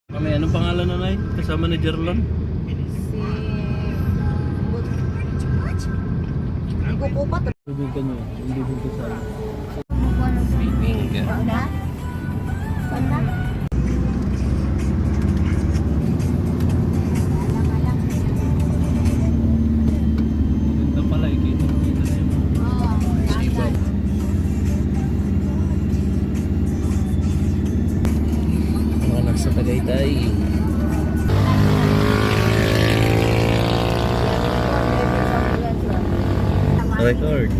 Kami, anong pangalan na Nay? Kasama ni Jerlon? Si... Hindi ko kupat. Bibigyan nyo, hindi bibigyan sa akin. Bibingka. Wala? Wala? Maganda pala, ikita na yun. Sibaw. Mga nasa Tagaytay. Record.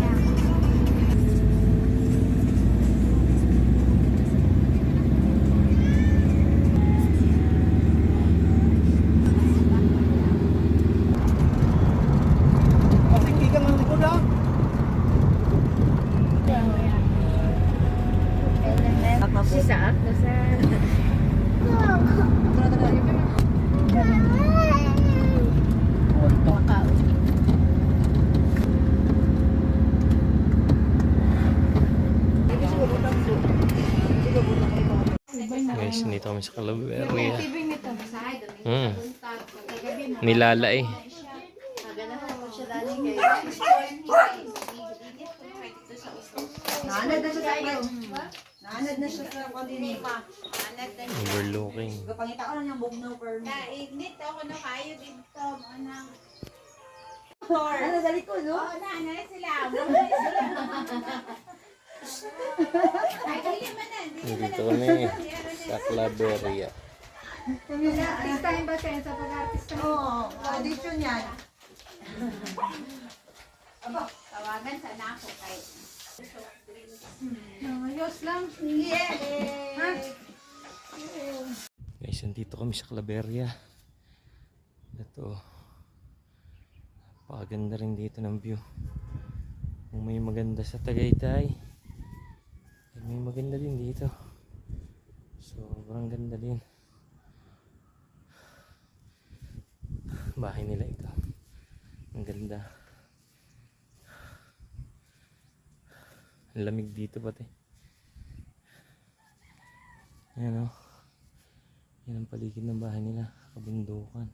Pasikikan ng likod ha? Sisa ako sa... Guys, dito kami sa Calaveria. Nilala eh. Nanad na siya sa iyo. Nanad na siya sa kanini. Overlooking. Pangita ko lang yung bugnaw per me. Ignit ako na kayo dito, anang. Ano sa likod, no? Oo, nanay sila. Ay, hindi man na. Dito kami sa Calaveria. Artistahin ba siya sa pag-artista? Oo, audition yan. Tawagan sana ako kay. Ayos lang. Guys, nandito kami sa Calaveria. Ito. Napakaganda rin dito ng view. Kung may maganda sa Tagaytay, may maganda din dito. Sobrang ganda din. Bahay nila ito. Ang ganda. Ang lamig dito pati. Ayan o. Yan ang paligid ng bahay nila. Kabundukan.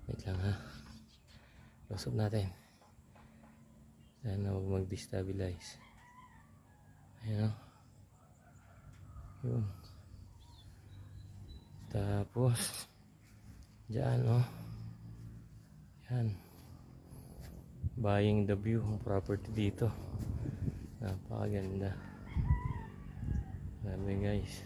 Wait lang ha. Close up natin. Sana huwag mag-destabilize. Ayan o. Yun. Tapos dyan o. Yan. Buying the view ang property dito. Napakaganda. Grabe guys.